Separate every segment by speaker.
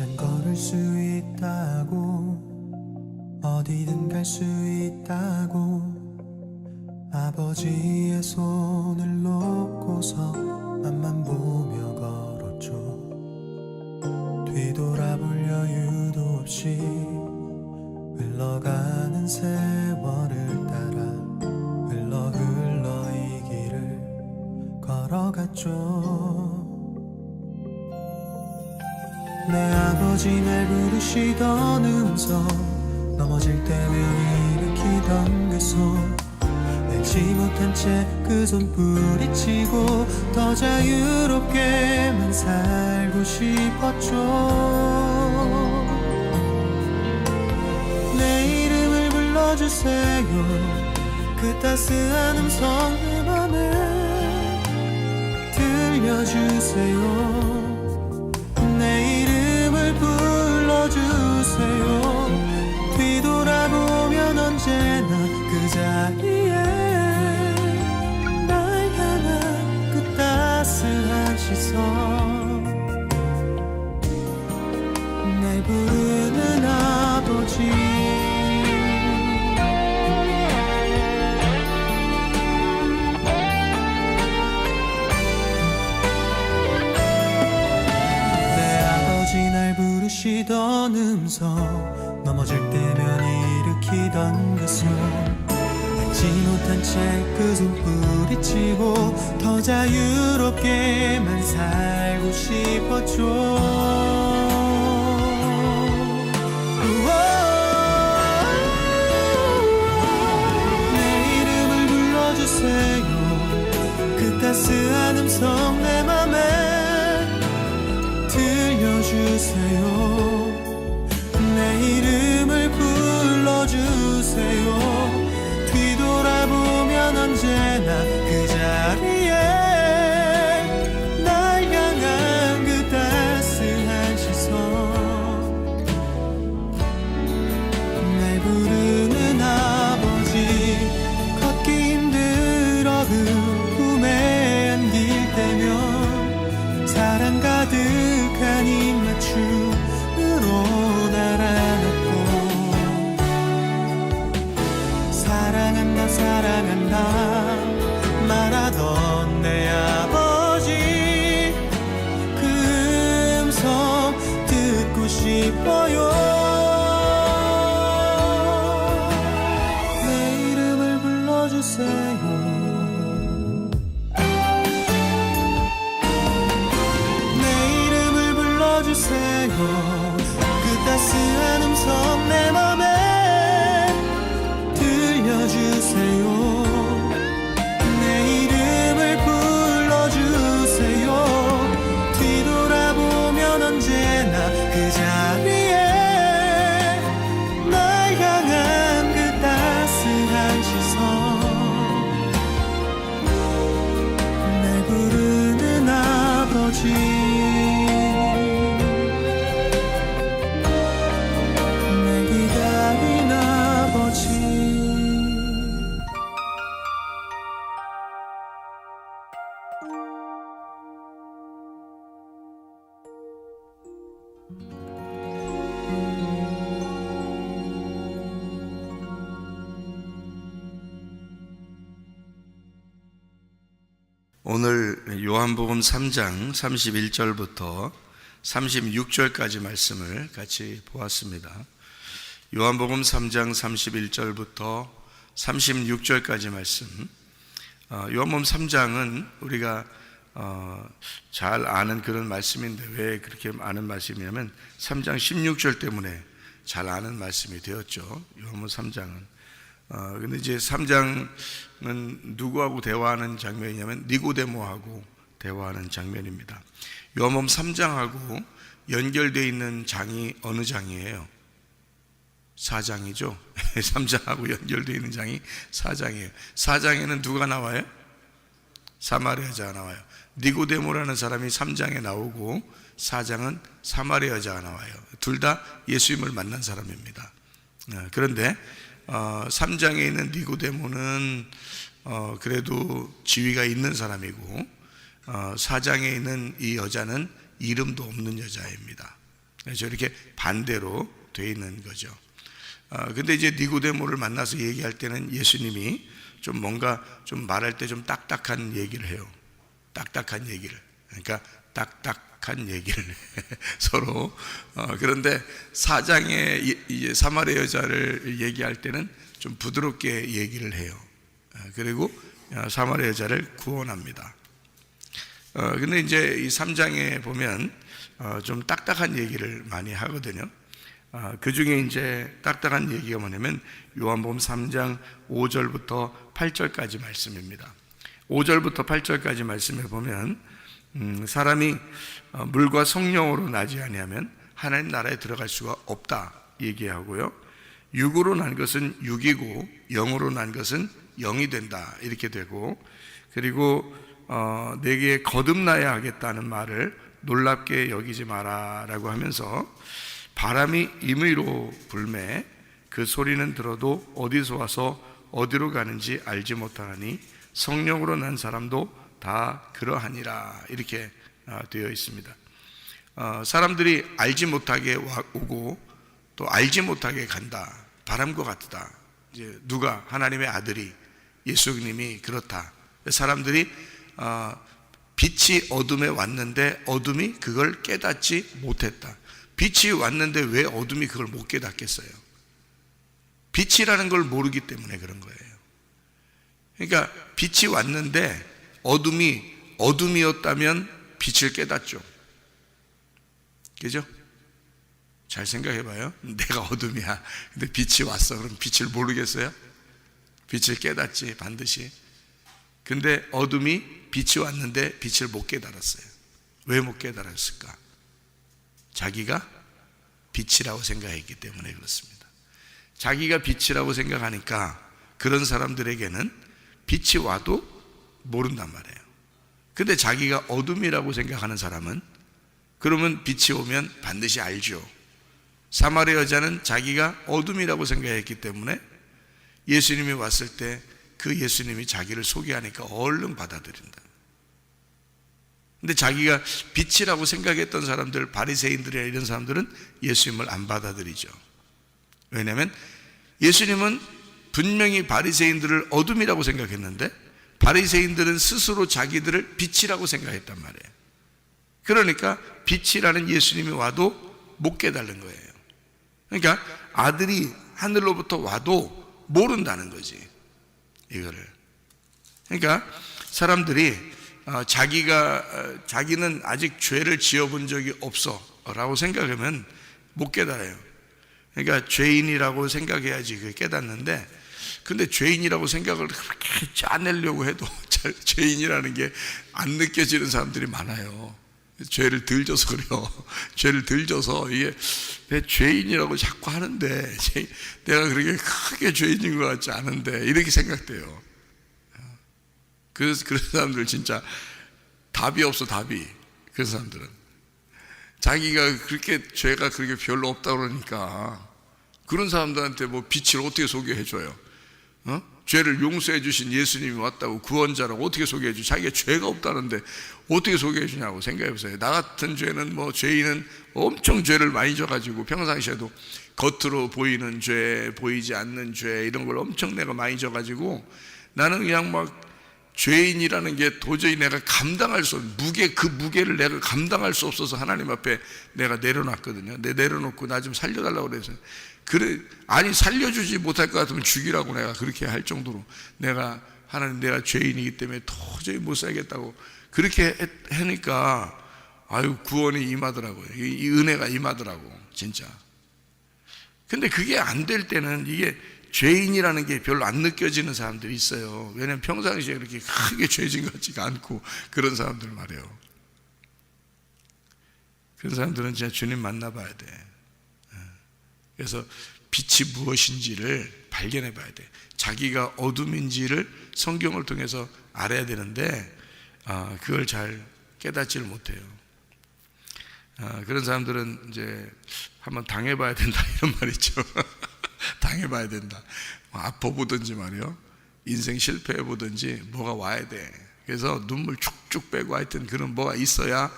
Speaker 1: 이젠 걸을 수 있다고, 어디든 갈 수 있다고, 아버지의 손을 놓고서 앞만 보며 걸었죠. 뒤돌아볼 여유도 없이 흘러가는 세월을 따라 흘러 이 길을 걸어갔죠. 내 아버지 날 부르시던 음성, 넘어질 때면 일으키던 그 손, 알지 못한 채 그 손 뿌리치고 더 자유롭게만 살고 싶었죠. 내 이름을 불러주세요. 그 따스한 음성 내 맘에 들려주세요. 내 이름을 불러주세요. 뒤돌아보면 언제나 그 자리에 날 향한 그 따스한 시선, 날 부르는 아버지. 부르시던 음성, 넘어질 때면 일으키던 그 손, 알지 못한 채 그 손 뿌리치고 더 자유롭게만 살고 싶었죠. 내 이름을 불러주세요. 그 따스한 음성 내 맘에 들려주세요. 내 이름을 불러주세요. 뒤돌아보면 언제나 그 자리에 날 향한 그 따스한 시선, 날 부르는 아버지. 걷기 힘들어 꿈에 안길 때면 사랑 가득한 입맞춤으로 날 안았고, 사랑한다 사랑한다 말하던 내 아버지, 그 음성 듣고 싶어요. 내 이름을 불러주세요. 그 따스한 음성 내 맘에 들려주세요. 내 이름을 불러주세요. 뒤돌아보면 언제나 그 자리에 날 향한 그 따스한 시선, 날 부르는 아버지.
Speaker 2: 오늘 요한복음 3장 31절부터 36절까지 말씀을 같이 보았습니다. 요한복음 3장 31절부터 36절까지 말씀. 요한복음 3장은 우리가 잘 아는 그런 말씀인데, 왜 그렇게 아는 말씀이냐면 3장 16절 때문에 잘 아는 말씀이 되었죠. 요한복음 3장은. 근데 이제 3장은 누구하고 대화하는 장면이냐면 니고데모하고 대화하는 장면입니다. 요한복음 3장하고 연결되어 있는 장이 어느 장이에요? 4장이죠. 3장하고 연결되어 있는 장이 4장이에요. 4장에는 누가 나와요? 사마리아 여자가 나와요. 니고데모라는 사람이 3장에 나오고 4장은 사마리아 여자가 나와요. 둘 다 예수님을 만난 사람입니다. 그런데 3장에 있는 니고데모는 그래도 지위가 있는 사람이고, 4장에 있는 이 여자는 이름도 없는 여자입니다. 그래서 이렇게 반대로 돼 있는 거죠. 근데 이제 니고데모를 만나서 얘기할 때는 예수님이 좀 뭔가 좀 말할 때 좀 딱딱한 얘기를 해요. 딱딱한 얘기를. 그러니까 딱딱한 얘기를 서로. 그런데 4장에 이제 사마리아 여자를 얘기할 때는 좀 부드럽게 얘기를 해요. 그리고 사마리아 여자를 구원합니다. 근데 이제 이 3장에 보면 좀 딱딱한 얘기를 많이 하거든요. 그 중에 이제 딱딱한 얘기가 뭐냐면 요한복음 3장 5절부터 8절까지 말씀입니다. 5절부터 8절까지 말씀에 보면 사람이 물과 성령으로 나지 아니하면 하나님 나라에 들어갈 수가 없다 얘기하고요. 육으로 난 것은 육이고 영으로 난 것은 영이 된다 이렇게 되고, 그리고 내게 거듭나야 하겠다는 말을 놀랍게 여기지 마라라고 하면서 바람이 임의로 불매 그 소리는 들어도 어디서 와서 어디로 가는지 알지 못하니 성령으로 난 사람도 다 그러하니라 이렇게 되어 있습니다. 사람들이 알지 못하게 오고 또 알지 못하게 간다. 바람과 같다. 이제 누가 하나님의 아들이 예수님이 그렇다. 사람들이 빛이 어둠에 왔는데 어둠이 그걸 깨닫지 못했다. 빛이 왔는데 왜 어둠이 그걸 못 깨닫겠어요? 빛이라는 걸 모르기 때문에 그런 거예요. 그러니까 빛이 왔는데 어둠이 어둠이었다면 빛을 깨닫죠. 그죠? 잘 생각해 봐요. 내가 어둠이야. 근데 빛이 왔어. 그럼 빛을 모르겠어요? 빛을 깨닫지 반드시. 근데 어둠이 빛이 왔는데 빛을 못 깨달았어요. 왜 못 깨달았을까? 자기가 빛이라고 생각했기 때문에 그렇습니다. 자기가 빛이라고 생각하니까 그런 사람들에게는 빛이 와도 모른단 말이에요. 근데 자기가 어둠이라고 생각하는 사람은 그러면 빛이 오면 반드시 알죠. 사마리아 여자는 자기가 어둠이라고 생각했기 때문에 예수님이 왔을 때 그 예수님이 자기를 소개하니까 얼른 받아들인다. 근데 자기가 빛이라고 생각했던 사람들, 바리새인들이나 이런 사람들은 예수님을 안 받아들이죠. 왜냐하면 예수님은 분명히 바리새인들을 어둠이라고 생각했는데 바리새인들은 스스로 자기들을 빛이라고 생각했단 말이에요. 그러니까 빛이라는 예수님이 와도 못 깨달는 거예요. 그러니까 아들이 하늘로부터 와도 모른다는 거지, 이거를. 그러니까 사람들이 자기는 아직 죄를 지어본 적이 없어 라고 생각하면 못 깨달아요. 그러니까 죄인이라고 생각해야지 그게 깨닫는데, 근데 죄인이라고 생각을 그렇게 짜내려고 해도 죄인이라는 게 안 느껴지는 사람들이 많아요. 죄를 덜 져서 그래요. 죄를 덜 져서 이게 내 죄인이라고 자꾸 하는데 내가 그렇게 크게 죄인인 것 같지 않은데 이렇게 생각돼요. 그래서 그런 사람들 진짜 답이 없어, 답이. 그런 사람들은 자기가 그렇게 죄가 그렇게 별로 없다 그러니까 그런 사람들한테 뭐 빛을 어떻게 소개해 줘요? 죄를 용서해 주신 예수님이 왔다고, 구원자라고 어떻게 소개해 줘? 자기가 죄가 없다는데 어떻게 소개해 주냐고 생각해 보세요. 나 같은 죄는 뭐 죄인은 엄청 죄를 많이 져가지고 평상시에도 겉으로 보이는 죄, 보이지 않는 죄 이런 걸 엄청 내가 많이 져가지고 나는 그냥 막 죄인이라는 게 도저히 내가 감당할 수 없는 그 무게를 내가 감당할 수 없어서 하나님 앞에 내가 내려놨거든요. 내려놓고 나 좀 살려달라고 그래서 그래, 아니 살려주지 못할 것 같으면 죽이라고 내가 그렇게 할 정도로 내가 하나님 내가 죄인이기 때문에 도저히 못 살겠다고 그렇게 하니까 아유 구원이 임하더라고요. 이 은혜가 임하더라고 진짜. 근데 그게 안 될 때는 이게 죄인이라는 게 별로 안 느껴지는 사람들이 있어요. 왜냐하면 평상시에 그렇게 크게 죄진 것 같지가 않고 그런 사람들 말이에요. 그런 사람들은 진짜 주님 만나봐야 돼. 그래서 빛이 무엇인지를 발견해 봐야 돼. 자기가 어둠인지를 성경을 통해서 알아야 되는데 그걸 잘 깨닫지를 못해요. 그런 사람들은 이제 한번 당해봐야 된다 이런 말 있죠. 당해봐야 된다. 아파보든지 말이요, 인생 실패해보든지 뭐가 와야 돼. 그래서 눈물 축축 빼고 하여튼 그런 뭐가 있어야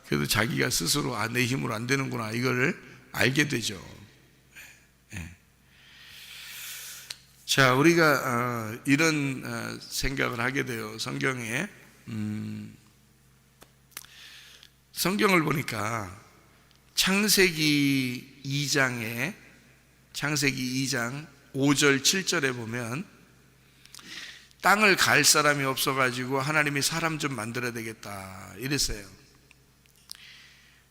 Speaker 2: 그래도 자기가 스스로 내 힘으로 안 되는구나 이걸 알게 되죠. 예. 자, 우리가 이런 생각을 하게 돼요. 성경에 성경을 보니까 창세기 2장 5절 7절에 보면 땅을 갈 사람이 없어가지고 하나님이 사람 좀 만들어야 되겠다 이랬어요.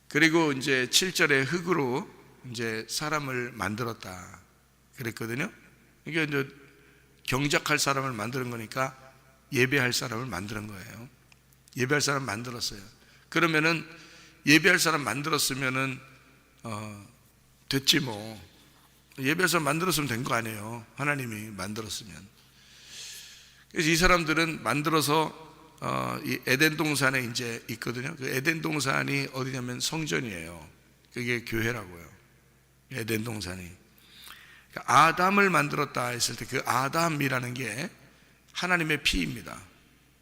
Speaker 2: 그리고 이제 7절에 흙으로 이제 사람을 만들었다 그랬거든요. 이게 이제 경작할 사람을 만드는 거니까 예배할 사람을 만드는 거예요. 예배할 사람 만들었어요. 그러면은 예배할 사람 만들었으면은 됐지 뭐. 예배할 사람 만들었으면 된 거 아니에요. 하나님이 만들었으면. 그래서 이 사람들은 만들어서 이 에덴 동산에 이제 있거든요. 그 에덴 동산이 어디냐면 성전이에요. 그게 교회라고요. 에덴 동산이. 그러니까 아담을 만들었다 했을 때 그 아담이라는 게 하나님의 피입니다.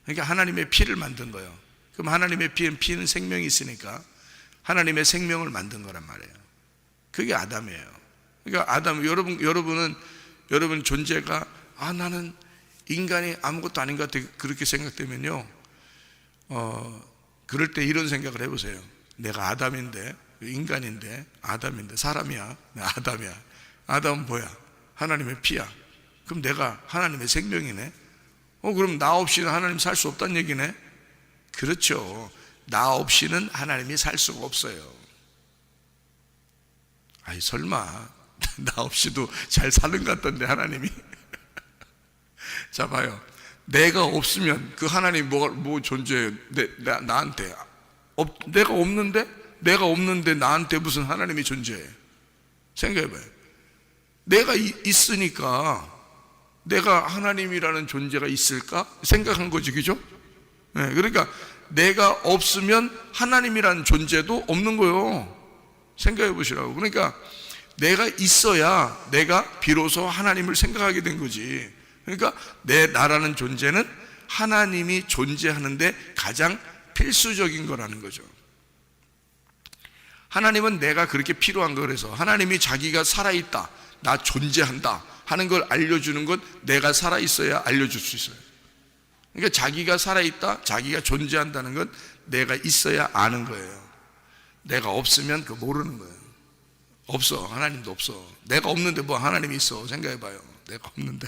Speaker 2: 그러니까 하나님의 피를 만든 거예요. 그럼 하나님의 피는 생명이 있으니까 하나님의 생명을 만든 거란 말이에요. 그게 아담이에요. 그러니까 아담, 여러분 존재가 나는 인간이 아무것도 아닌 것 같아 그렇게 생각되면요, 그럴 때 이런 생각을 해보세요. 내가 아담인데, 인간인데, 아담인데, 사람이야, 아담이야. 아담은 뭐야? 하나님의 피야. 그럼 내가 하나님의 생명이네. 그럼 나 없이는 하나님 살 수 없다는 얘기네. 그렇죠. 나 없이는 하나님이 살 수가 없어요. 아이 설마 나 없이도 잘 사는 것 같던데 하나님이. 자 봐요. 내가 없으면 그 하나님 뭐 존재해요? 나한테 내가 없는데 나한테 무슨 하나님이 존재해? 생각해봐요. 내가 있으니까 내가 하나님이라는 존재가 있을까? 생각한 거지, 그죠? 네, 그러니까 내가 없으면 하나님이라는 존재도 없는 거예요. 생각해 보시라고. 그러니까 내가 있어야 내가 비로소 하나님을 생각하게 된 거지. 그러니까 나라는 존재는 하나님이 존재하는데 가장 필수적인 거라는 거죠. 하나님은 내가 그렇게 필요한 거. 그래서 하나님이 자기가 살아있다, 나 존재한다 하는 걸 알려주는 건 내가 살아있어야 알려줄 수 있어요. 그러니까 자기가 살아있다, 자기가 존재한다는 건 내가 있어야 아는 거예요. 내가 없으면 그거 모르는 거예요. 없어. 하나님도 없어. 내가 없는데 뭐 하나님이 있어. 생각해봐요. 내가 없는데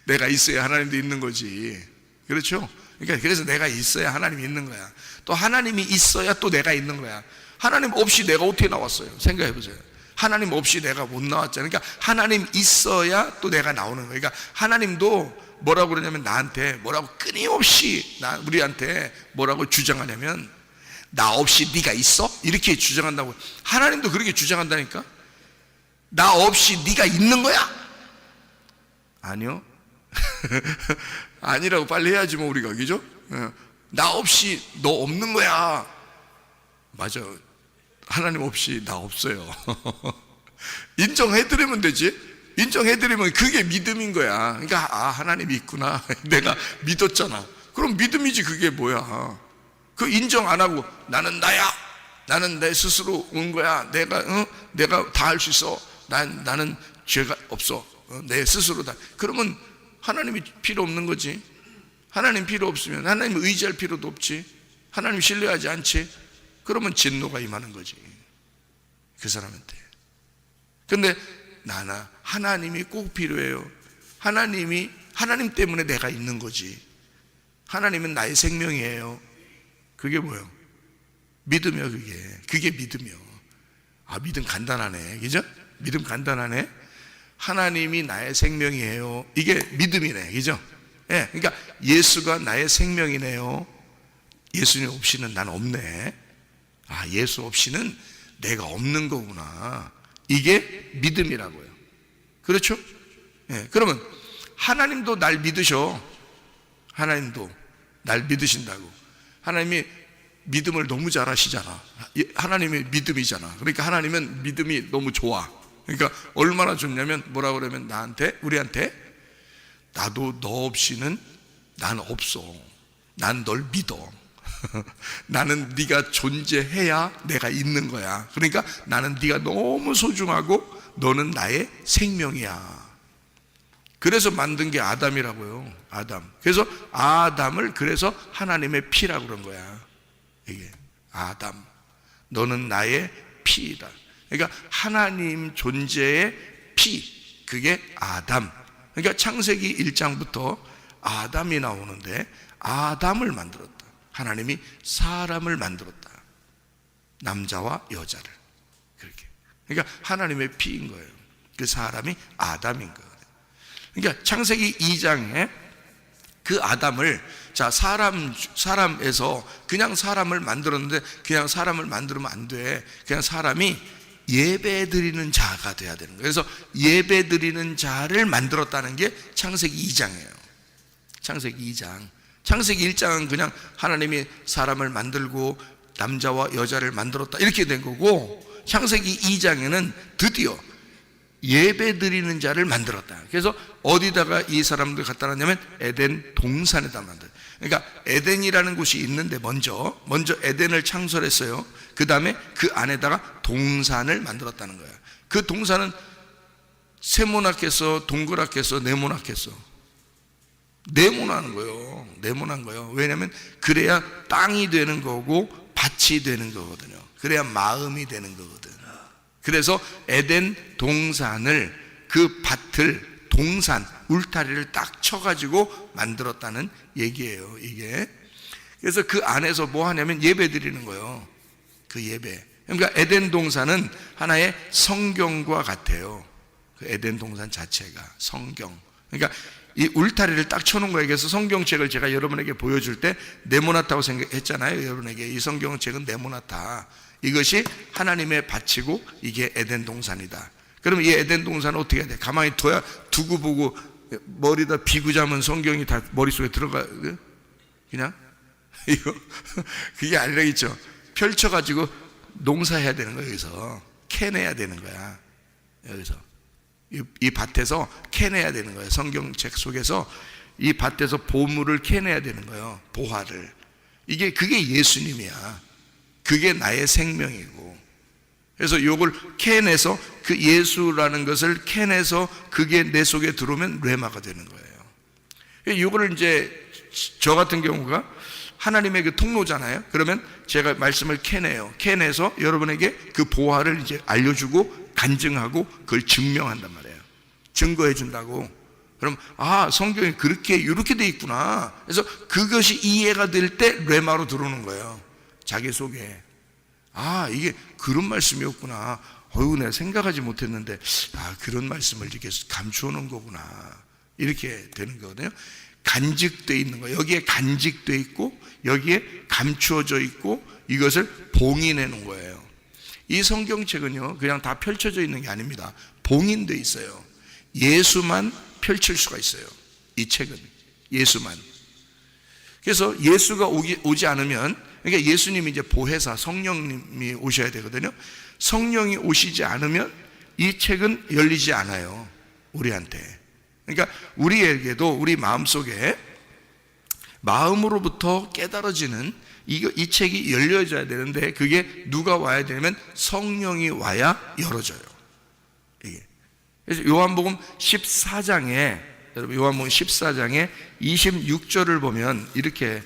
Speaker 2: 내가 있어야 하나님도 있는 거지. 그렇죠? 그러니까 그래서 내가 있어야 하나님이 있는 거야. 또 하나님이 있어야 또 내가 있는 거야. 하나님 없이 내가 어떻게 나왔어요? 생각해보세요. 하나님 없이 내가 못 나왔잖아요. 그러니까 하나님 있어야 또 내가 나오는 거예요. 그러니까 하나님도 뭐라고 그러냐면 나한테 뭐라고 끊임없이 우리한테 뭐라고 주장하냐면 나 없이 네가 있어? 이렇게 주장한다고. 하나님도 그렇게 주장한다니까. 나 없이 네가 있는 거야? 아니요. 아니라고 빨리 해야지 뭐 우리가, 그죠? 나 없이 너 없는 거야. 맞아. 하나님 없이 나 없어요. 인정해드리면 되지. 인정해드리면 그게 믿음인 거야. 그러니까 하나님이 있구나. 내가 믿었잖아. 그럼 믿음이지. 그게 뭐야? 그 인정 안 하고 나는 나야, 나는 내 스스로 온 거야, 내가 다 할 수 있어, 나는 죄가 없어, 내 스스로 다. 그러면 하나님이 필요 없는 거지. 하나님 필요 없으면 하나님 의지할 필요도 없지. 하나님 신뢰하지 않지. 그러면 진노가 임하는 거지, 그 사람한테. 근데 하나님이 꼭 필요해요. 하나님 때문에 내가 있는 거지. 하나님은 나의 생명이에요. 그게 뭐예요? 믿음이요. 그게 믿음이요. 믿음 간단하네, 그죠? 믿음 간단하네. 하나님이 나의 생명이에요. 이게 믿음이네, 그죠? 예, 그러니까 예수가 나의 생명이네요. 예수님 없이는 난 없네. 예수 없이는 내가 없는 거구나. 이게 믿음이라고요. 그렇죠? 예, 그러면 하나님도 날 믿으셔. 하나님도 날 믿으신다고. 하나님이 믿음을 너무 잘하시잖아. 하나님이 믿음이잖아. 그러니까 하나님은 믿음이 너무 좋아. 그러니까 얼마나 좋냐면 뭐라고 그러면 우리한테 나도 너 없이는 난 없어. 난 널 믿어. 나는 네가 존재해야 내가 있는 거야. 그러니까 나는 네가 너무 소중하고 너는 나의 생명이야. 그래서 만든 게 아담이라고요. 아담. 그래서 아담을 그래서 하나님의 피라고 그런 거야. 이게 아담, 너는 나의 피이다. 그러니까 하나님 존재의 피, 그게 아담. 그러니까 창세기 1장부터 아담이 나오는데 아담을 만들었다. 하나님이 사람을 만들었다. 남자와 여자를. 그렇게. 그러니까 하나님의 피인 거예요. 그 사람이 아담인 거예요. 그러니까 창세기 2장에 그 아담을, 자, 사람에서 그냥 사람을 만들었는데 그냥 사람을 만들면 안 돼. 그냥 사람이 예배 드리는 자가 돼야 되는 거예요. 그래서 예배 드리는 자를 만들었다는 게 창세기 2장이에요. 창세기 2장. 창세기 1장은 그냥 하나님이 사람을 만들고 남자와 여자를 만들었다 이렇게 된 거고, 창세기 2장에는 드디어 예배 드리는 자를 만들었다. 그래서 어디다가 이 사람들 갖다 놨냐면 에덴 동산에다 만들어요. 그러니까 에덴이라는 곳이 있는데 먼저 에덴을 창설했어요. 그 다음에 그 안에다가 동산을 만들었다는 거예요. 그 동산은 세모나겠어, 동그랗겠어, 네모나겠어? 네모나는 거예요. 네모난 거예요. 왜냐하면 그래야 땅이 되는 거고 밭이 되는 거거든요. 그래야 마음이 되는 거거든. 그래서 에덴 동산을, 그 밭을, 동산, 울타리를 딱 쳐가지고 만들었다는 얘기예요, 이게. 그래서 그 안에서 뭐 하냐면 예배 드리는 거예요. 그 예배. 그러니까 에덴 동산은 하나의 성경과 같아요. 그 에덴 동산 자체가 성경. 그러니까 이 울타리를 딱 쳐놓은 거예요. 그래서 성경책을 제가 여러분에게 보여줄 때 네모나타고 생각했잖아요. 여러분에게 이 성경책은 네모나타. 이것이 하나님의 밭이고 이게 에덴 동산이다. 그럼 이 에덴 동산은 어떻게 해야 돼? 가만히 두고 보고 머리다 비고 자면 성경이 다 머릿속에 들어가, 그냥? 이거, 그게 아니라겠죠. 펼쳐가지고 농사해야 되는 거예요. 여기서 캐내야 되는 거야. 여기서 이 밭에서 캐내야 되는 거예요. 성경책 속에서 이 밭에서 보물을 캐내야 되는 거예요. 보화를. 그게 예수님이야. 그게 나의 생명이고. 그래서 요걸 캐내서, 그 예수라는 것을 캐내서 그게 내 속에 들어오면 레마가 되는 거예요. 요거를 이제 저 같은 경우가 하나님의 그 통로잖아요. 그러면 제가 말씀을 캐내서 여러분에게 그 보화를 이제 알려주고 간증하고 그걸 증명한단 말이에요. 증거해 준다고. 그럼 성경이 이렇게 돼 있구나. 그래서 그것이 이해가 될 때 레마로 들어오는 거예요. 자기 속에. 이게 그런 말씀이었구나. 내가 생각하지 못했는데 그런 말씀을 이렇게 감추어 놓은 거구나. 이렇게 되는 거거든요. 간직되어 있는 거예요. 여기에 간직되어 있고 여기에 감추어져 있고 이것을 봉인해 놓은 거예요. 이 성경책은요 그냥 다 펼쳐져 있는 게 아닙니다. 봉인되어 있어요. 예수만 펼칠 수가 있어요. 이 책은 예수만. 그래서 예수가 오지 않으면, 그러니까 예수님이 이제 보혜사 성령님이 오셔야 되거든요. 성령이 오시지 않으면 이 책은 열리지 않아요, 우리한테. 그러니까 우리에게도 우리 마음속에 마음으로부터 깨달아지는 이 책이 열려져야 되는데, 그게 누가 와야 되냐면 성령이 와야 열어져요. 이게. 그래서 요한복음 14장에, 여러분 요한복음 14장에 26절을 보면 이렇게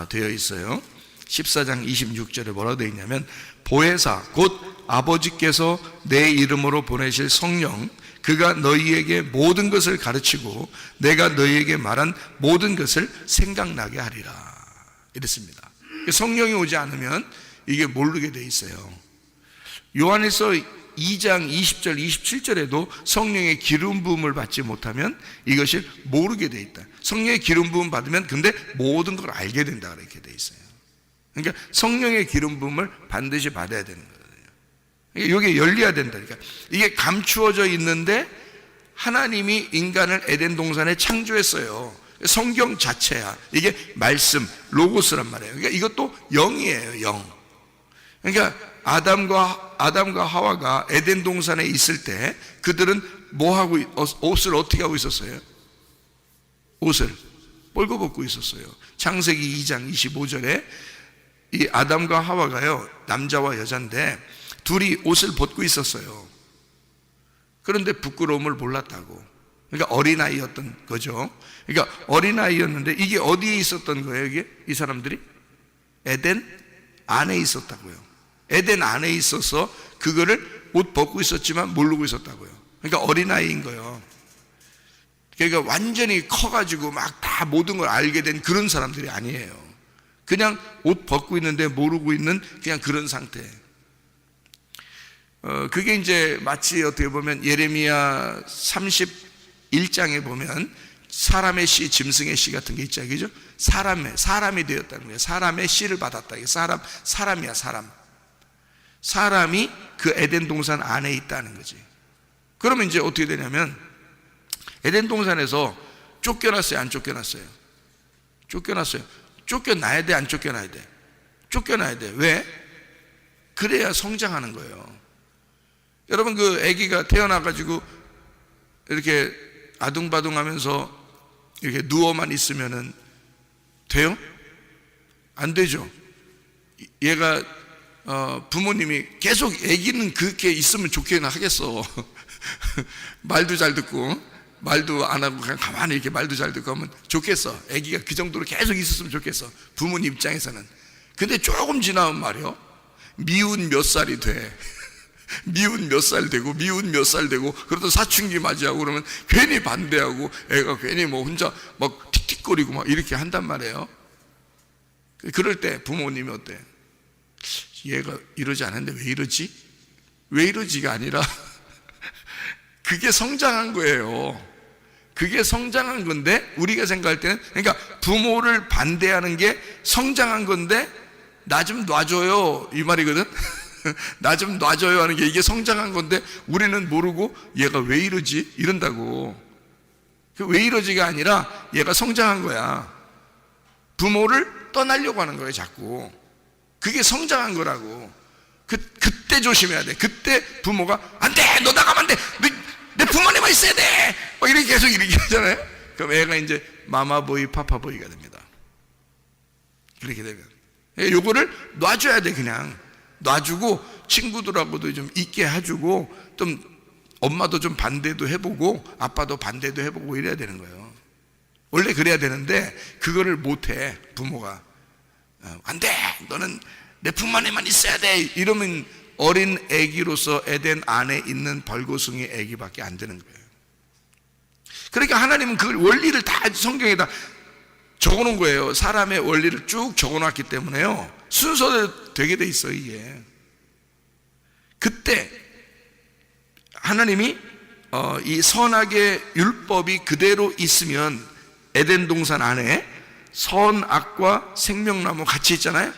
Speaker 2: 되어 있어요. 14장 26절에 뭐라고 되어 있냐면, 보혜사 곧 아버지께서 내 이름으로 보내실 성령, 그가 너희에게 모든 것을 가르치고 내가 너희에게 말한 모든 것을 생각나게 하리라. 이랬습니다. 성령이 오지 않으면 이게 모르게 돼 있어요. 요한에서 2장 20절 27절에도 성령의 기름 부음을 받지 못하면 이것을 모르게 돼 있다. 성령의 기름 부음 받으면 근데 모든 걸 알게 된다, 이렇게 돼 있어요. 그러니까 성령의 기름 부음을 반드시 받아야 되는 거예요. 이게 열려야 된다니까. 이게 감추어져 있는데 하나님이 인간을 에덴 동산에 창조했어요. 성경 자체야. 이게 말씀, 로고스란 말이에요. 그러니까 이것도 영이에요, 영. 그러니까 아담과 하와가 에덴 동산에 있을 때 그들은 옷을 어떻게 하고 있었어요? 옷을 뻘거 벗고 있었어요. 창세기 2장 25절에 이 아담과 하와가요, 남자와 여자인데 둘이 옷을 벗고 있었어요. 그런데 부끄러움을 몰랐다고. 그러니까 어린아이였던 거죠. 그러니까 어린아이였는데 이게 어디에 있었던 거예요? 이게 이 사람들이 에덴 안에 있었다고요. 에덴 안에 있어서 그거를 옷 벗고 있었지만 모르고 있었다고요. 그러니까 어린아이인 거예요. 그러니까 완전히 커가지고 막 다 모든 걸 알게 된 그런 사람들이 아니에요. 그냥 옷 벗고 있는데 모르고 있는 그냥 그런 상태. 그게 이제 마치 어떻게 보면 예레미야 31장에 보면 사람의 씨, 짐승의 씨 같은 게 있죠, 그죠? 사람이 되었다는 거예요. 사람의 씨를 받았다. 사람이야, 사람. 사람이 그 에덴 동산 안에 있다는 거지. 그러면 이제 어떻게 되냐면 에덴 동산에서 쫓겨났어요, 안 쫓겨났어요? 쫓겨났어요. 쫓겨나야 돼, 안 쫓겨나야 돼? 쫓겨나야 돼. 왜? 그래야 성장하는 거예요. 여러분, 그 아기가 태어나가지고 이렇게 아둥바둥하면서 이렇게 누워만 있으면은 돼요? 안 되죠. 얘가 부모님이 계속 아기는 그렇게 있으면 좋게는 하겠어. 말도 잘 듣고 말도 안 하고 그냥 가만히 이렇게 말도 잘 듣고 하면 좋겠어. 아기가 그 정도로 계속 있었으면 좋겠어, 부모님 입장에서는. 근데 조금 지나면 말이요, 미운 몇 살이 돼. 미운 몇 살 되고 미운 몇 살 되고 그러다 사춘기 맞이하고 그러면 괜히 반대하고 애가 괜히 뭐 혼자 막 틱틱거리고 막 이렇게 한단 말이에요. 그럴 때 부모님이 어때? 얘가 이러지 않았는데 왜 이러지? 왜 이러지가 아니라 그게 성장한 거예요. 그게 성장한 건데 우리가 생각할 때는, 그러니까 부모를 반대하는 게 성장한 건데 나 좀 놔줘요 이 말이거든. 나 좀 놔줘요 하는 게 이게 성장한 건데 우리는 모르고 얘가 왜 이러지? 이런다고. 왜 이러지가 아니라 얘가 성장한 거야. 부모를 떠나려고 하는 거예요, 자꾸. 그게 성장한 거라고. 그때 조심해야 돼. 그때 부모가 안 돼! 너 나가면 안 돼! 내 부모님만 있어야 돼! 막 이렇게 계속 이렇게 하잖아요. 그럼 애가 이제 마마보이, 파파보이가 됩니다. 그렇게 되면. 요거를 놔줘야 돼, 그냥. 놔주고 친구들하고도 좀 있게 해주고 좀 엄마도 좀 반대도 해보고 아빠도 반대도 해보고 이래야 되는 거예요. 원래 그래야 되는데 그거를 못해, 부모가. 안 돼! 너는 내 품 안에만 있어야 돼! 이러면 어린 애기로서 에덴 안에 있는 벌거숭이 애기밖에 안 되는 거예요. 그러니까 하나님은 그 원리를 다 성경에다 적어놓은 거예요. 사람의 원리를 쭉 적어놨기 때문에요, 순서대로 되게 돼 있어요, 이게. 그때 하나님이 이 선악의 율법이 그대로 있으면 에덴 동산 안에 선악과 생명나무 같이 있잖아요.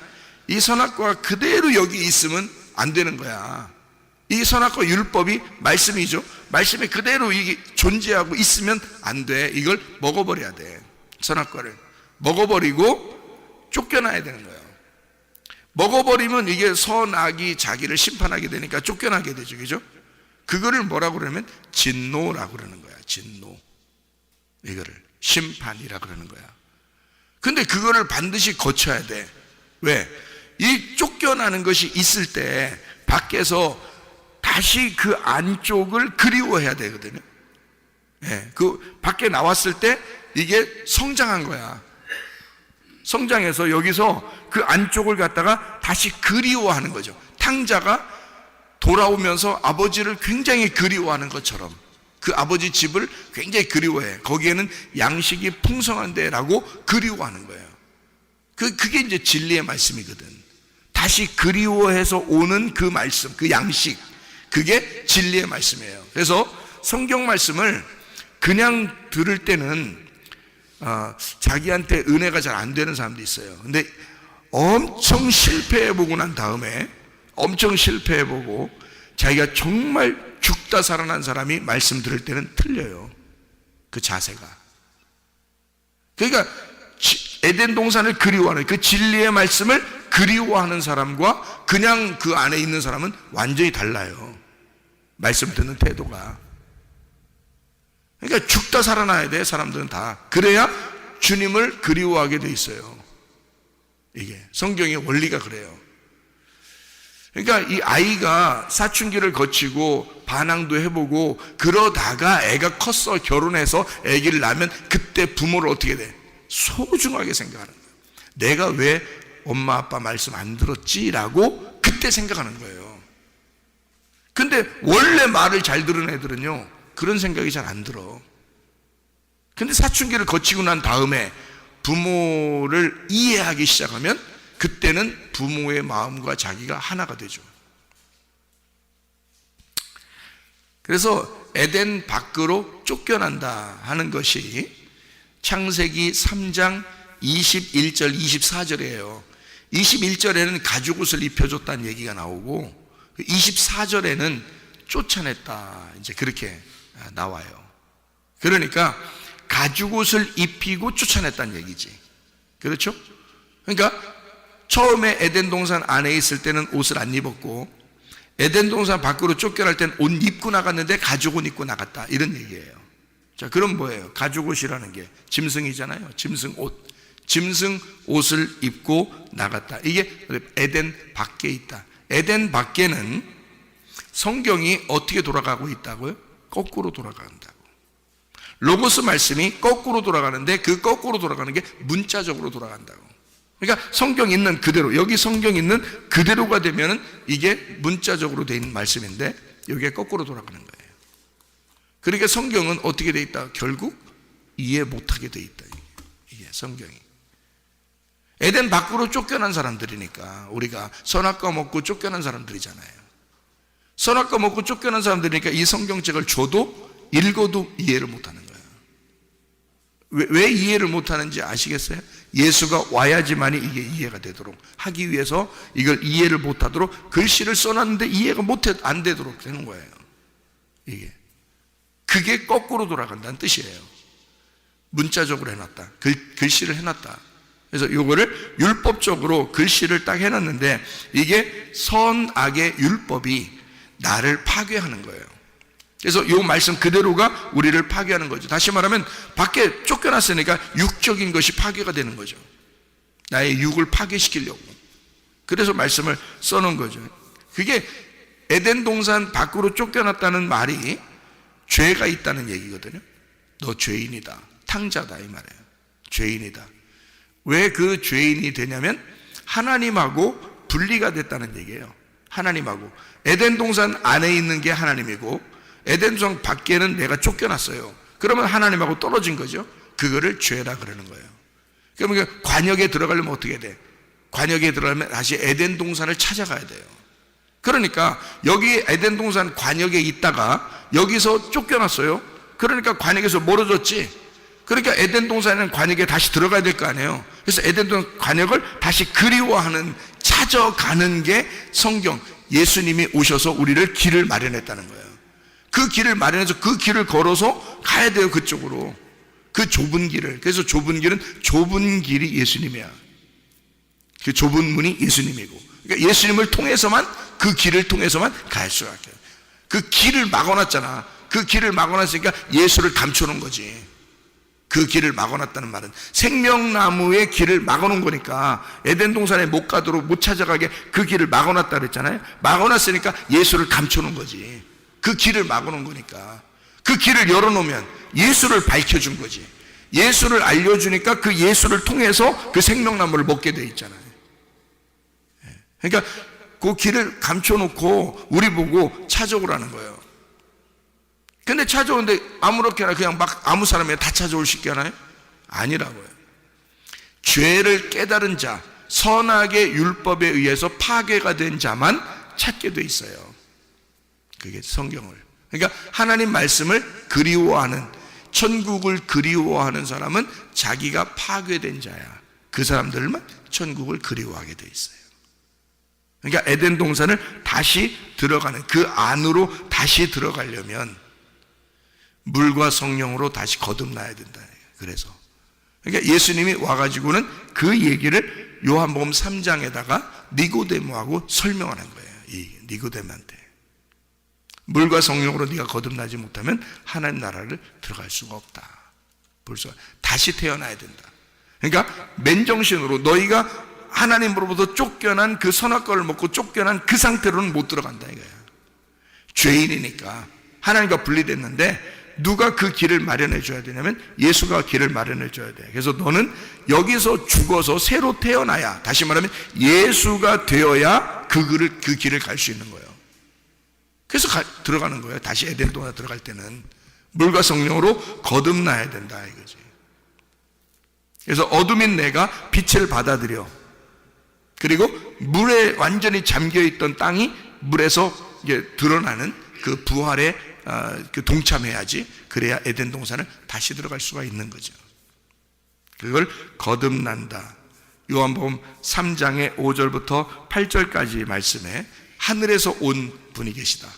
Speaker 2: 이 선악과 그대로 여기 있으면 안 되는 거야. 이 선악과 율법이 말씀이죠. 말씀이 그대로 이게 존재하고 있으면 안 돼. 이걸 먹어버려야 돼. 선악과를 먹어버리고 쫓겨나야 되는 거예요. 먹어버리면 이게 선악이 자기를 심판하게 되니까 쫓겨나게 되죠, 그죠? 그거를 뭐라고 그러면 진노라고 그러는 거야. 진노. 이거를 심판이라고 그러는 거야. 근데 그거를 반드시 거쳐야 돼. 왜? 이 쫓겨나는 것이 있을 때 밖에서 다시 그 안쪽을 그리워해야 되거든요. 예, 그 밖에 나왔을 때 이게 성장한 거야. 성장해서 여기서 그 안쪽을 갖다가 다시 그리워하는 거죠. 탕자가 돌아오면서 아버지를 굉장히 그리워하는 것처럼 그 아버지 집을 굉장히 그리워해. 거기에는 양식이 풍성한데라고 그리워하는 거예요. 그게 이제 진리의 말씀이거든. 다시 그리워해서 오는 그 말씀, 그 양식, 그게 진리의 말씀이에요. 그래서 성경 말씀을 그냥 들을 때는 자기한테 은혜가 잘 안 되는 사람도 있어요. 근데 엄청 실패해보고 난 다음에, 엄청 실패해보고 자기가 정말 죽다 살아난 사람이 말씀 들을 때는 틀려요, 그 자세가. 그러니까 에덴 동산을 그리워하는, 그 진리의 말씀을 그리워하는 사람과 그냥 그 안에 있는 사람은 완전히 달라요, 말씀 듣는 태도가. 그러니까 죽다 살아나야 돼, 사람들은 다. 그래야 주님을 그리워하게 돼 있어요. 이게 성경의 원리가 그래요. 그러니까 이 아이가 사춘기를 거치고 반항도 해보고 그러다가 애가 컸어, 결혼해서 아기를 낳으면 그때 부모를 어떻게 돼? 소중하게 생각하는 거예요. 내가 왜 엄마 아빠 말씀 안 들었지라고 그때 생각하는 거예요. 근데 원래 말을 잘 들은 애들은요 그런 생각이 잘 안 들어. 근데 사춘기를 거치고 난 다음에 부모를 이해하기 시작하면 그때는 부모의 마음과 자기가 하나가 되죠. 그래서 에덴 밖으로 쫓겨난다 하는 것이 창세기 3장 21절 24절이에요 21절에는 가죽옷을 입혀줬다는 얘기가 나오고 24절에는 쫓아냈다 이제 그렇게 나와요. 그러니까 가죽옷을 입히고 쫓아냈다는 얘기지. 그렇죠? 그러니까 처음에 에덴 동산 안에 있을 때는 옷을 안 입었고 에덴 동산 밖으로 쫓겨날 때는 옷 입고 나갔는데 가죽옷 입고 나갔다 이런 얘기예요. 자, 그럼 뭐예요? 가죽옷이라는 게 짐승이잖아요. 짐승 옷을 입고 나갔다. 이게 에덴 밖에 있다. 에덴 밖에는 성경이 어떻게 돌아가고 있다고요? 거꾸로 돌아간다고. 로고스 말씀이 거꾸로 돌아가는데 그 거꾸로 돌아가는 게 문자적으로 돌아간다고. 그러니까 성경 있는 그대로, 여기 성경 있는 그대로가 되면은 이게 문자적으로 돼 있는 말씀인데 여기에 거꾸로 돌아가는 거예요. 그러니까 성경은 어떻게 돼 있다? 결국 이해 못하게 돼 있다. 이게 성경이. 에덴 밖으로 쫓겨난 사람들이니까 우리가 선악과 먹고 쫓겨난 사람들이잖아요. 선악과 먹고 쫓겨난 사람들이니까 이 성경책을 줘도 읽어도 이해를 못하는 거예요. 왜 이해를 못하는지 아시겠어요? 예수가 와야지만이 이게 이해가 되도록 하기 위해서 이걸 이해를 못하도록 글씨를 써놨는데 이해가 안 되도록 되는 거예요. 이게 그게 거꾸로 돌아간다는 뜻이에요. 문자적으로 해놨다. 글씨를 해놨다. 그래서 이거를 율법적으로 글씨를 딱 해놨는데 이게 선악의 율법이 나를 파괴하는 거예요. 그래서 이 말씀 그대로가 우리를 파괴하는 거죠. 다시 말하면 밖에 쫓겨났으니까 육적인 것이 파괴가 되는 거죠. 나의 육을 파괴시키려고. 그래서 말씀을 써놓은 거죠. 그게 에덴 동산 밖으로 쫓겨났다는 말이 죄가 있다는 얘기거든요. 너 죄인이다. 탕자다 이 말이에요. 죄인이다. 왜 그 죄인이 되냐면 하나님하고 분리가 됐다는 얘기예요. 하나님하고. 에덴 동산 안에 있는 게 하나님이고 에덴 동산 밖에는 내가 쫓겨났어요. 그러면 하나님하고 떨어진 거죠. 그거를 죄라 그러는 거예요. 그러면 관역에 들어가려면 어떻게 돼? 관역에 들어가려면 다시 에덴 동산을 찾아가야 돼요. 그러니까 여기 에덴 동산 관역에 있다가 여기서 쫓겨났어요. 그러니까 관역에서 멀어졌지. 그러니까 에덴 동산에는 관역에 다시 들어가야 될 거 아니에요. 그래서 에덴 동산 관역을 다시 그리워하는, 찾아가는 게 성경. 예수님이 오셔서 우리를 길을 마련했다는 거예요. 그 길을 마련해서 그 길을 걸어서 가야 돼요. 그쪽으로. 그 좁은 길을. 그래서 좁은 길은 좁은 길이 예수님이야. 그 좁은 문이 예수님이고, 그러니까 예수님을 통해서만, 그 길을 통해서만 갈 수가 있어요. 그 길을 막아놨잖아. 그 길을 막아놨으니까 예수를 감춰놓은 거지. 그 길을 막아놨다는 말은 생명나무의 길을 막아놓은 거니까 에덴 동산에 못 가도록, 못 찾아가게 그 길을 막아놨다 그랬잖아요. 막아놨으니까 예수를 감춰놓은 거지. 그 길을 막아놓은 거니까. 그 길을 열어놓으면 예수를 밝혀준 거지. 예수를 알려주니까 그 예수를 통해서 그 생명나무를 먹게 돼 있잖아요. 그러니까 그 길을 감춰놓고 우리 보고 찾아오라는 거예요. 근데 찾아오는데 아무렇게나 그냥 막 아무 사람이 다 찾아올 수 있게 하나요? 아니라고요. 죄를 깨달은 자, 선악의 율법에 의해서 파괴가 된 자만 찾게 돼 있어요. 그게 성경을. 그러니까 하나님 말씀을 그리워하는, 천국을 그리워하는 사람은 자기가 파괴된 자야. 그 사람들만 천국을 그리워하게 돼 있어요. 그러니까 에덴 동산을 다시 들어가는, 그 안으로 다시 들어가려면 물과 성령으로 다시 거듭나야 된다. 그래서 그러니까 예수님이 와가지고는 그 얘기를 요한복음 3장에다가 니고데모하고 설명하는 거예요. 이 니고데모한테 물과 성령으로 네가 거듭나지 못하면 하나님 나라를 들어갈 수가 없다. 벌써 다시 태어나야 된다. 그러니까 맨정신으로 너희가 하나님으로부터 쫓겨난 그 선악과를 먹고 쫓겨난 그 상태로는 못 들어간다 이거야. 죄인이니까 하나님과 분리됐는데 누가 그 길을 마련해 줘야 되냐면 예수가 길을 마련해 줘야 돼. 그래서 너는 여기서 죽어서 새로 태어나야, 다시 말하면 예수가 되어야 그 길을 갈 수 있는 거예요. 그래서 들어가는 거예요. 다시 에덴 동산에 들어갈 때는 물과 성령으로 거듭나야 된다 이거지. 그래서 어둠인 내가 빛을 받아들여, 그리고 물에 완전히 잠겨있던 땅이 물에서 이제 드러나는 그 부활에 그 동참해야지. 그래야 에덴 동산을 다시 들어갈 수가 있는 거죠. 그걸 거듭난다. 요한복음 3장의 5절부터 8절까지 말씀에 하늘에서 온 분이 계시다.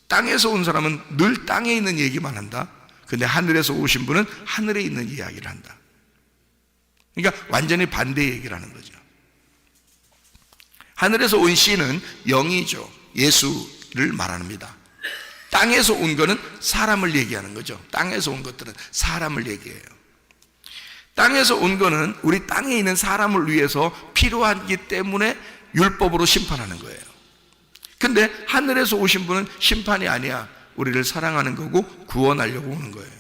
Speaker 2: 땅에서 온 사람은 늘 땅에 있는 얘기만 한다. 근데 하늘에서 오신 분은 하늘에 있는 이야기를 한다. 그러니까 완전히 반대 얘기를 하는 거죠. 하늘에서 온 씨는 영이죠. 예수를 말합니다. 땅에서 온 거는 사람을 얘기하는 거죠. 땅에서 온 것들은 사람을 얘기해요. 땅에서 온 거는 우리 땅에 있는 사람을 위해서 필요하기 때문에 율법으로 심판하는 거예요. 근데 하늘에서 오신 분은 심판이 아니야. 우리를 사랑하는 거고 구원하려고 오는 거예요.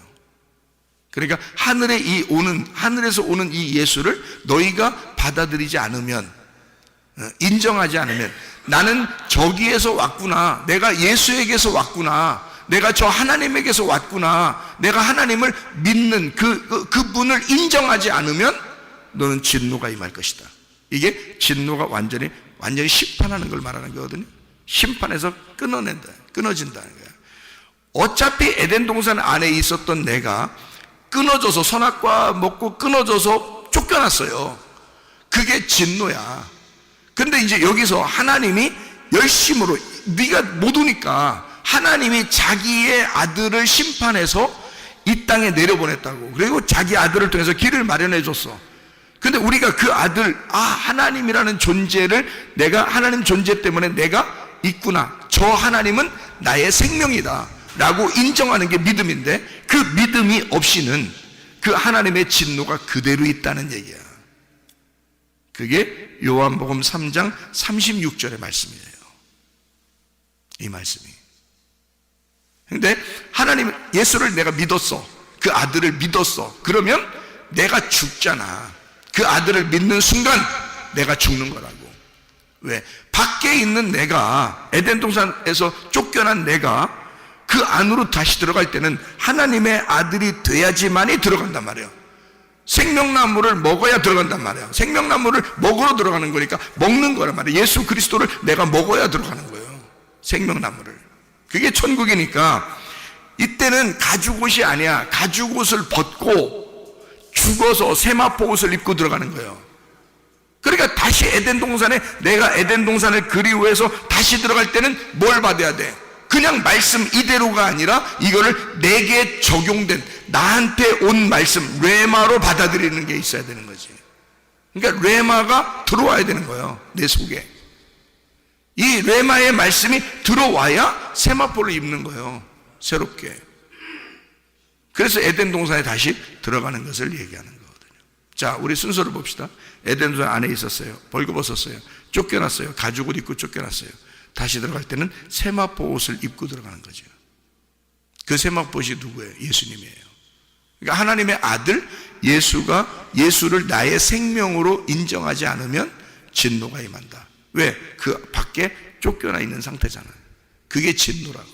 Speaker 2: 그러니까 하늘에서 오는 이 예수를 너희가 받아들이지 않으면, 인정하지 않으면, 나는 저기에서 왔구나, 내가 예수에게서 왔구나, 내가 저 하나님에게서 왔구나, 내가 하나님을 믿는 그분을 인정하지 않으면 너는 진노가 임할 것이다. 이게 진노가 완전히 심판하는 걸 말하는 거거든요. 심판에서 끊어진다는 거야. 어차피 에덴 동산 안에 있었던 내가 끊어져서, 선악과 먹고 끊어져서 쫓겨났어요. 그게 진노야. 근데 이제 여기서 하나님이 열심으로, 네가 못 오니까 하나님이 자기의 아들을 심판해서 이 땅에 내려보냈다고. 그리고 자기 아들을 통해서 길을 마련해 줬어. 근데 우리가 그 아들, 하나님이라는 존재를, 내가 하나님 존재 때문에 내가 있구나, 저 하나님은 나의 생명이다 라고 인정하는 게 믿음인데, 그 믿음이 없이는 그 하나님의 진노가 그대로 있다는 얘기야. 그게 요한복음 3장 36절의 말씀이에요. 이 말씀이. 근데 하나님, 예수를 내가 믿었어, 그 아들을 믿었어, 그러면 내가 죽잖아. 그 아들을 믿는 순간 내가 죽는 거라고. 왜? 밖에 있는 내가, 에덴 동산에서 쫓겨난 내가 그 안으로 다시 들어갈 때는 하나님의 아들이 돼야지만이 들어간단 말이에요. 생명나무를 먹어야 들어간단 말이에요. 생명나무를 먹으러 들어가는 거니까 먹는 거란 말이에요. 예수 그리스도를 내가 먹어야 들어가는 거예요. 생명나무를. 그게 천국이니까 이때는 가죽옷이 아니야. 가죽옷을 벗고 죽어서 세마포 옷을 입고 들어가는 거예요. 그러니까 다시 에덴 동산에, 내가 에덴 동산을 그리워해서 다시 들어갈 때는 뭘 받아야 돼? 그냥 말씀 이대로가 아니라 이거를 내게 적용된, 나한테 온 말씀, 레마로 받아들이는 게 있어야 되는 거지. 그러니까 레마가 들어와야 되는 거예요, 내 속에. 이 레마의 말씀이 들어와야 세마포를 입는 거예요, 새롭게. 그래서 에덴 동산에 다시 들어가는 것을 얘기하는 거거든요. 자, 우리 순서를 봅시다. 에덴 동산 안에 있었어요. 벌거벗었어요. 쫓겨났어요. 가죽옷 입고 쫓겨났어요. 다시 들어갈 때는 세마포 옷을 입고 들어가는 거죠. 그 세마포 옷이 누구예요? 예수님이에요. 그러니까 하나님의 아들 예수를 나의 생명으로 인정하지 않으면 진노가 임한다. 왜? 그 밖에 쫓겨나 있는 상태잖아요. 그게 진노라고.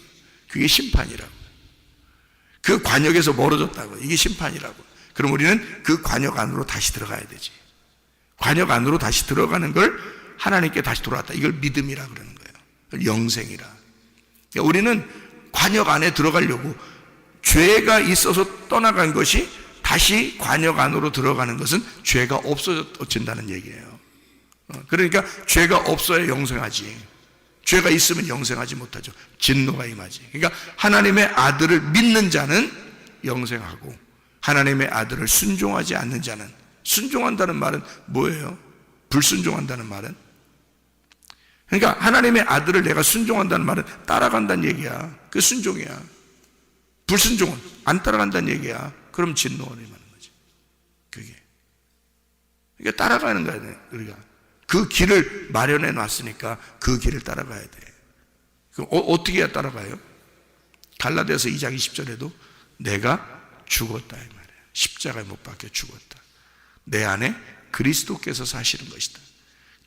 Speaker 2: 그게 심판이라고. 그 관역에서 멀어졌다고. 이게 심판이라고. 그럼 우리는 그 관역 안으로 다시 들어가야 되지. 관역 안으로 다시 들어가는 걸 하나님께 다시 돌아왔다. 이걸 믿음이라 그러는 거예요. 영생이라. 우리는 관역 안에 들어가려고, 죄가 있어서 떠나간 것이 다시 관역 안으로 들어가는 것은 죄가 없어진다는 얘기예요. 그러니까 죄가 없어야 영생하지. 죄가 있으면 영생하지 못하죠. 진노가 임하지. 그러니까 하나님의 아들을 믿는 자는 영생하고, 하나님의 아들을 순종하지 않는 자는, 순종한다는 말은 뭐예요? 불순종한다는 말은? 그러니까 하나님의 아들을 내가 순종한다는 말은 따라간다는 얘기야. 그 순종이야. 불순종은 안 따라간다는 얘기야. 그럼 진노가 임하는 거지. 그게. 그러니까 따라가는 거야, 우리가. 그 길을 마련해 놨으니까 그 길을 따라가야 돼. 그럼 어떻게 해야 따라가요? 갈라디아서 2장 20절에도 내가 죽었다 이 말이에요. 십자가에 못 박혀 죽었다. 내 안에 그리스도께서 사시는 것이다.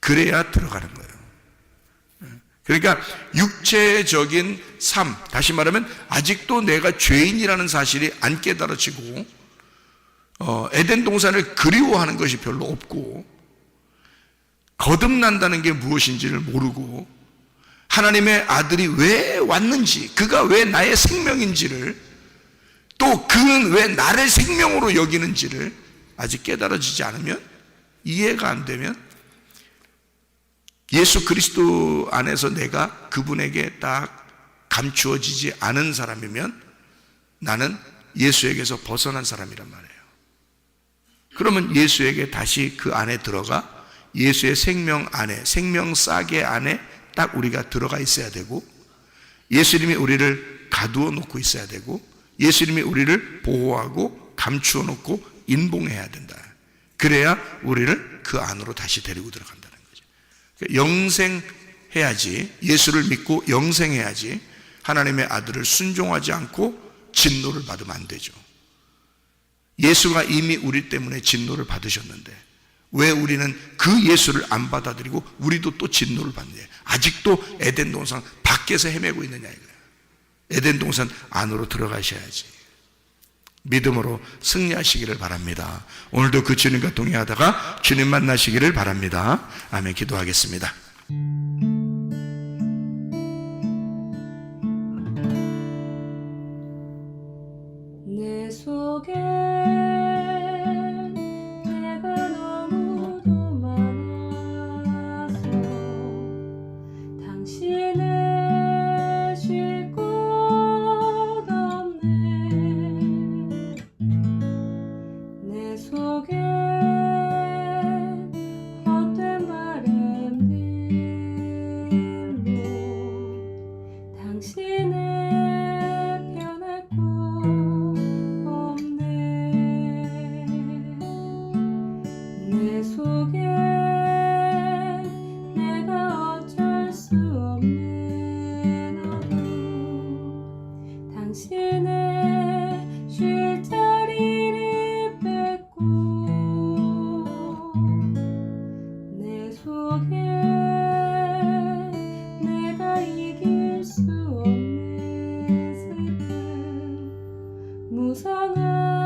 Speaker 2: 그래야 들어가는 거예요. 그러니까 육체적인 삶, 다시 말하면 아직도 내가 죄인이라는 사실이 안 깨달아지고 에덴 동산을 그리워하는 것이 별로 없고 거듭난다는 게 무엇인지를 모르고 하나님의 아들이 왜 왔는지, 그가 왜 나의 생명인지를, 또 그는 왜 나를 생명으로 여기는지를 아직 깨달아지지 않으면, 이해가 안 되면, 예수 그리스도 안에서 내가 그분에게 딱 감추어지지 않은 사람이면 나는 예수에게서 벗어난 사람이란 말이에요. 그러면 예수에게 다시 그 안에 들어가 예수의 생명 안에, 생명 싸개 안에 딱 우리가 들어가 있어야 되고, 예수님이 우리를 가두어 놓고 있어야 되고, 예수님이 우리를 보호하고 감추어 놓고 인봉해야 된다. 그래야 우리를 그 안으로 다시 데리고 들어간다는 거죠. 영생해야지, 예수를 믿고 영생해야지 하나님의 아들을 순종하지 않고 진노를 받으면 안 되죠. 예수가 이미 우리 때문에 진노를 받으셨는데 왜 우리는 그 예수를 안 받아들이고 우리도 또 진노를 받느냐? 아직도 에덴 동산 밖에서 헤매고 있느냐 이거예요. 에덴 동산 안으로 들어가셔야지. 믿음으로 승리하시기를 바랍니다. 오늘도 그 주님과 동행하다가 주님 만나시기를 바랍니다. 아멘. 기도하겠습니다.
Speaker 3: 내 속에 내가 너무도 많아서 당신을 쉴 곳 없네. 내 속에 헛된 바램들로 당신을 변할 곳 내 속에 내가 어쩔 수 없는 어둠 당신의 쉴 자리를 뺏고 내 속에 내가 이길 수 없는 슬픔 무성한